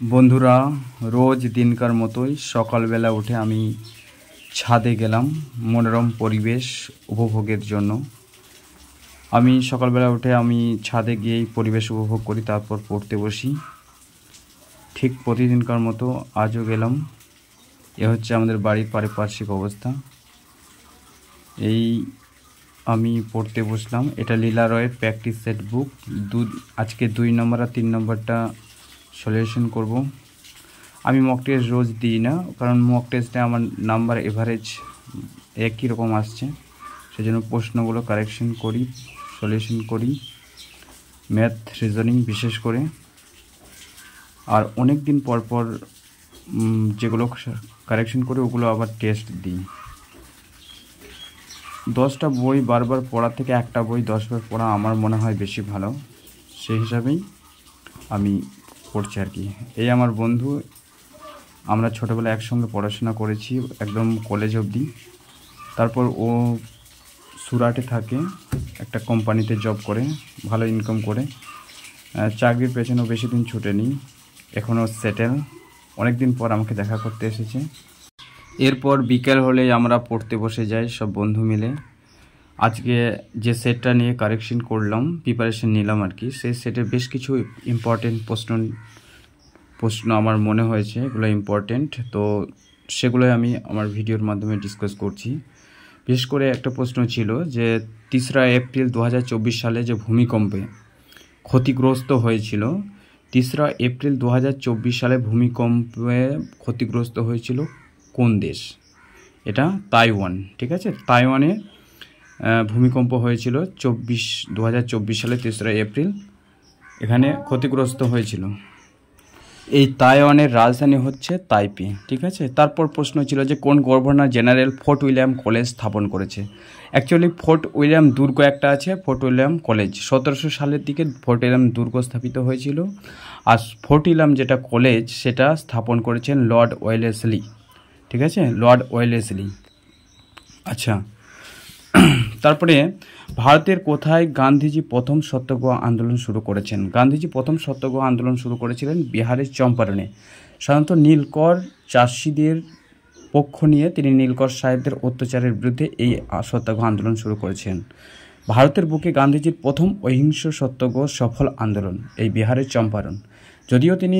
বন্ধুরা, রোজ দিনকার মতোই সকালবেলা উঠে আমি ছাদে গেলাম মনোরম পরিবেশ উপভোগের জন্য। আমি সকালবেলা উঠে ছাদে গিয়েই পরিবেশ উপভোগ করি, তারপর পড়তে বসি। ঠিক প্রতিদিনকার মতো আজও গেলাম। এ হচ্ছে আমাদের বাড়ির পারিপার্শ্বিক অবস্থা। এই আমি পড়তে বসলাম। এটা লীলা রয়ের প্র্যাকটিস সেট বুক। আজকে 2 নম্বর আর 3 নম্বরটা সলিউশন করব। আমি মক টেস্ট রোজ দিই না, কারণ মক টেস্টে আমার নাম্বার এভারেজ একই রকম আসছে, সেজন্য প্রশ্নগুলো কারেকশন করি, সলিউশন করি, ম্যাথ রিজনিং বিশেষ করে। আর অনেক দিন পর পর যেগুলো কারেকশন করি ওগুলো আবার টেস্ট দিই। 10টা বই বারবার পড়া থেকে একটা বই 10 বার পড়া আমার মনে হয় বেশি ভালো। সেই হিসাবেই আমি পড়ছি আর কি। এই আমার বন্ধু, আমরা ছোটোবেলায় একসঙ্গে পড়াশোনা করেছি একদম কলেজ অবধি। তারপর ও সুরাটে থাকে, একটা কোম্পানিতে জব করে, ভালো ইনকাম করে। চাকরির পেছনেও বেশি দিন ছুটেনি, এখনও সেটেল। অনেক দিন পর আমাকে দেখা করতে এসেছে। এরপর বিকেল হলেই আমরা পড়তে বসে যাই সব বন্ধু মিলে। আজকে যে সেটটা নিয়ে কারেকশন করলাম, প্রিপারেশন নিলাম আর কি, সেই সেটের বেশ কিছু ইম্পর্টেন্ট প্রশ্ন আমার মনে হয়েছে, এগুলো ইম্পর্টেন্ট, তো সেগুলোই আমি আমার ভিডিওর মাধ্যমে ডিসকাস করছি। বিশেষ করে একটা প্রশ্ন ছিল যে 3 এপ্রিল 2024 সালে যে ভূমিকম্পে ক্ষতিগ্রস্ত হয়েছিল, 3 এপ্রিল 2024 সালে ভূমিকম্পে ক্ষতিগ্রস্ত হয়েছিল কোন দেশ? এটা তাইওয়ান। ঠিক আছে, তাইওয়ানে ভূমিকম্প হয়েছিল 2024 সালে 3 এপ্রিল, এখানে ক্ষতিগ্রস্ত হয়েছিল। এই তাইওয়ানের রাজধানী হচ্ছে তাইপে। ঠিক আছে, তারপর প্রশ্ন ছিল যে কোন governor general fort William college স্থাপন করেছে? অ্যাকচুয়ালি ফোর্ট উইলিয়াম দুর্গ একটা আছে, ফোর্ট উইলিয়াম কলেজ 1700 সালের দিকে ফোর্ট উইলিয়াম দুর্গ স্থাপিত হয়েছিল। আর ফোর্ট উইলিয়াম যেটা কলেজ সেটা স্থাপন করেছেন লর্ড ওয়েলেসলি। ঠিক আছে, লর্ড ওয়েলেসলি। আচ্ছা, তারপরে ভারতের কোথায় গান্ধীজি প্রথম সত্যাগ্রহ আন্দোলন শুরু করেছেন? গান্ধীজি প্রথম সত্যাগ্রহ আন্দোলন শুরু করেছিলেন বিহারের চম্পারণে। সাধারণত নীলকর চাষিদের পক্ষ নিয়ে তিনি নীলকর সাহেবদের অত্যাচারের বিরুদ্ধে এই সত্যাগ্রহ আন্দোলন শুরু করেছেন। ভারতের বুকে গান্ধীজির প্রথম অহিংস সত্যাগ্রহ সফল আন্দোলন এই বিহারের চম্পারণ। যদিও তিনি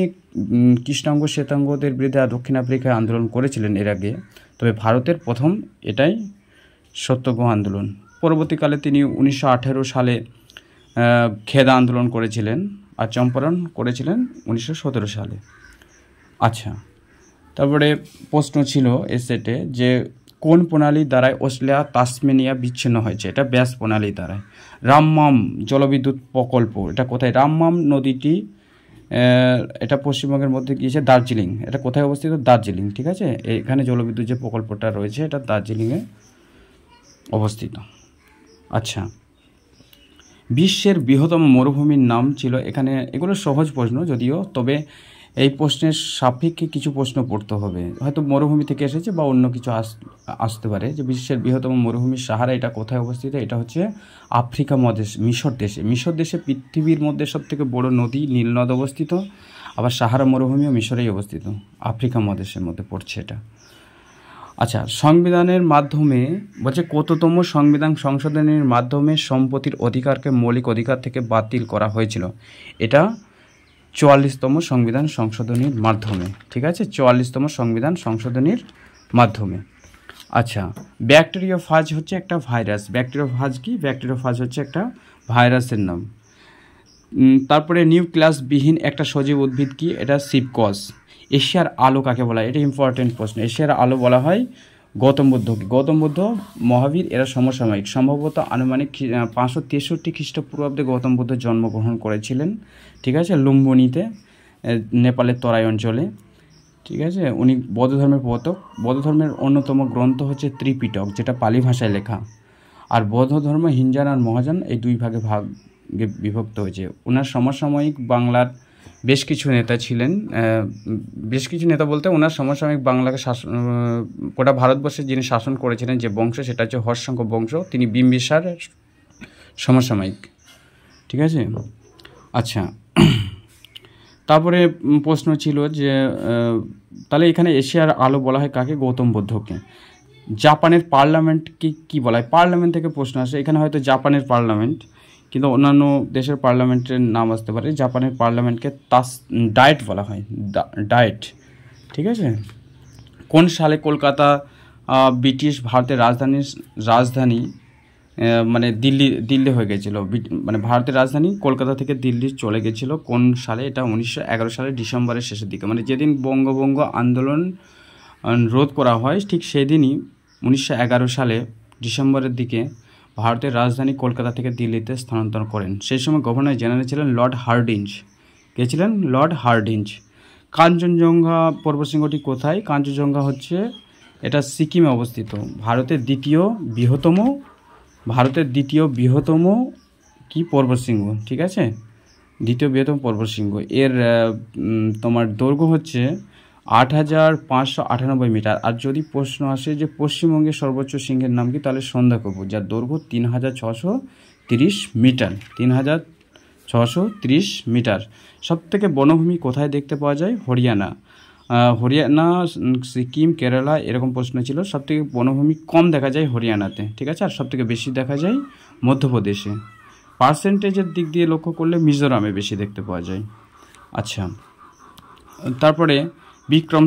কৃষ্ণাঙ্গ শ্বেতাঙ্গদের বিরুদ্ধে দক্ষিণ আফ্রিকায় আন্দোলন করেছিলেন এর আগে, তবে ভারতের প্রথম এটাই সত্যাগ্রহ আন্দোলন। পরবর্তীকালে তিনি 1918 সালে খেদা আন্দোলন করেছিলেন, আর চম্পারণ করেছিলেন 1917 সালে। আচ্ছা, তারপরে প্রশ্ন ছিল এ সেটে যে কোন প্রণালীর দ্বারায় অস্ট্রেলিয়া তাসমানিয়া বিচ্ছিন্ন হয়েছে? এটা ব্যাস প্রণালীর দ্বারায়। রামমাম জলবিদ্যুৎ প্রকল্প, এটা কোথায়? রামমাম নদীটি এটা পশ্চিমবঙ্গের মধ্যে গিয়েছে দার্জিলিং। এটা কোথায় অবস্থিত? দার্জিলিং। ঠিক আছে, এখানে জলবিদ্যুৎ যে প্রকল্পটা রয়েছে এটা দার্জিলিংয়ে অবস্থিত। আচ্ছা, বিশ্বের বৃহত্তম মরুভূমির নাম ছিল, এখানে এগুলো সহজ প্রশ্ন যদিও, তবে এই প্রশ্নের সাপেক্ষে কিছু প্রশ্ন পড়তে হবে, হয়তো মরুভূমি থেকে এসেছে বা অন্য কিছু আসতে পারে। যে বিশ্বের বৃহত্তম মরুভূমি সাহারা, এটা কোথায় অবস্থিত? এটা হচ্ছে আফ্রিকা মহাদেশ, মিশর দেশে। মিশর দেশে পৃথিবীর মধ্যে সবথেকে বড় নদী নীল নদ অবস্থিত, আবার সাহারা মরুভূমিও মিশরেই অবস্থিত, আফ্রিকা মহাদেশের মধ্যে পড়ছে এটা। আচ্ছা, সংবিধানের মাধ্যমে বলছে কততম সংবিধান সংশোধনের মাধ্যমে সম্পত্তির অধিকারকে মৌলিক অধিকার থেকে বাতিল করা হয়েছিল? এটা 44তম সংবিধান সংশোধনীর মাধ্যমে। ঠিক আছে, 44তম সংবিধান সংশোধনীর মাধ্যমে। আচ্ছা, ব্যাকটেরিওফাজ হচ্ছে একটা ভাইরাস। ব্যাকটেরিওফাজ কি? ব্যাকটেরিওফাজ হচ্ছে একটা ভাইরাসের নাম। তারপরে নিউক্লিয়াসবিহীন একটা সজীব উদ্ভিদ কি? এটা সিপকস। এশিয়ার আলো কাকে বলা হয়? এটা ইম্পর্টেন্ট প্রশ্ন। এশিয়ার আলো বলা হয় গৌতম বুদ্ধকে। গৌতম বুদ্ধ মহাবীর, এরা সমসাময়িক। সম্ভবত আনুমানিক 563 খ্রিস্টপূর্বাব্দে গৌতম বুদ্ধ জন্মগ্রহণ করেছিলেন। ঠিক আছে, লুম্বিনীতে, নেপালের তরাই অঞ্চলে। ঠিক আছে, উনি বৌদ্ধ ধর্মের প্রবর্তক। বৌদ্ধ ধর্মের অন্যতম গ্রন্থ হচ্ছে ত্রিপিটক, যেটা পালি ভাষায় লেখা। আর বৌদ্ধ ধর্ম হিনজান আর মহাযান এই দুই ভাগে বিভক্ত হয়েছে। ওনার সমসাময়িক বাংলার বেশ কিছু নেতা ছিলেন, বেশ কিছু নেতা বলতে ওনার সমসাময়িক বাংলাকে গোটা ভারতবর্ষে যিনি শাসন করেছিলেন যে বংশ, সেটা হচ্ছে হর্ষঙ্ক বংশ। তিনি বিম্বিসার সমসাময়িক। ঠিক আছে, আচ্ছা, তারপরে প্রশ্ন ছিল যে তাহলে এখানে এশিয়ার আলো বলা হয় কাকে? গৌতম বুদ্ধকে। জাপানের পার্লামেন্টকে কী বলা হয়? পার্লামেন্ট থেকে প্রশ্ন আসে, এখানে হয়তো জাপানের পার্লামেন্ট, কিন্তু অন্যান্য দেশের পার্লামেন্টের নাম আসতে পারে। জাপানের পার্লামেন্টকে ডায়েট বলা হয়, ডায়েট, ঠিক আছে। কোন সালে কলকাতা ব্রিটিশ ভারতের রাজধানী মানে দিল্লি হয়ে গেছিলো, মানে ভারতের রাজধানী কলকাতা থেকে দিল্লি চলে গেছিলো কোন সালে? এটা 1911 সালের ডিসেম্বরের শেষের দিকে, মানে যেদিন বঙ্গভঙ্গ আন্দোলন রোধ করা হয় ঠিক সেদিনই 1911 সালে ডিসেম্বরের দিকে ভারতের রাজধানী কলকাতা থেকে দিল্লিতে স্থানান্তর করেন। সেই সময় গভর্নর জেনারেল ছিলেন লর্ড হার্ডিঞ্জ। কে ছিলেন? Lord Hardinge. কাঞ্চনজঙ্ঘা পর্বতশৃঙ্গটি কোথায়? কাঞ্চনজঙ্ঘা হচ্ছে এটা সিকিমে অবস্থিত। ভারতের দ্বিতীয় বৃহত্তম কি পর্বতশৃঙ্গ, ঠিক আছে, দ্বিতীয় বৃহত্তম পর্বতশৃঙ্গ। এর তোমার দৈর্ঘ্য হচ্ছে 8,598 মিটার। আর যদি প্রশ্ন আসে যে পশ্চিমবঙ্গের সর্বোচ্চ শৃঙ্গের নাম কি, তাহলে সন্ধ্যাকপু, যার দৈর্ঘ্য 3,630 মিটার, 3,630 মিটার। সবথেকে বনভূমি কোথায় দেখতে পাওয়া যায়? হরিয়ানা, সিকিম, কেরালা, এরকম প্রশ্ন ছিল। সবথেকে বনভূমি কম দেখা যায় হরিয়ানাতে, ঠিক আছে। আর সবথেকে বেশি দেখা যায় মধ্যপ্রদেশে। পার্সেন্টেজের দিক দিয়ে লক্ষ্য করলে মিজোরামে বেশি দেখতে পাওয়া যায়। আচ্ছা, তারপরে বিক্রম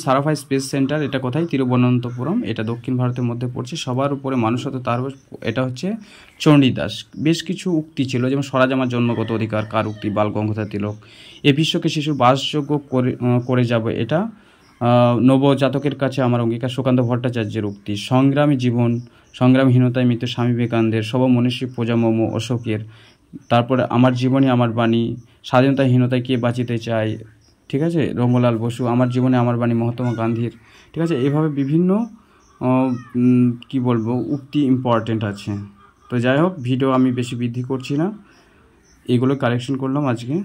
সারাভাই স্পেস সেন্টার, এটা কোথায়? তিরুবনন্তপুরম। এটা দক্ষিণ ভারতের মধ্যে পড়ছে। সবার উপরে মানুষ হতে তার, এটা হচ্ছে চণ্ডীদাস। বেশ কিছু উক্তি ছিল, যেমন স্বরাজ আমার জন্মগত অধিকার, কার উক্তি? বাল গঙ্গাধর তিলক। এ বিশ্বকে শিশুর বাসযোগ্য করে যাব, এটা নবজাতকের কাছে আমার অঙ্গীকার, সুকান্ত ভট্টাচার্যের উক্তি। সংগ্রামী জীবন, সংগ্রামহীনতায় মৃত্যু, স্বামী বিবেকানন্দের। সব মনীষী প্রজামম, অশোকের। তারপরে আমার জীবনে আমার বাণী, স্বাধীনতাহীনতায় কে বাঁচিতে চায়, ঠিক আছে, রঙ্গলাল বসু। আমার জীবনে আমার বাণী, মহাত্মা গান্ধীর, ঠিক আছে। এভাবে বিভিন্ন কি বলবো উক্তি ইম্পর্টেন্ট আছে। তো যাই হোক, ভিডিও আমি বেশি বৃদ্ধি করছি না, এগুলো কালেকশন করলাম আজকে।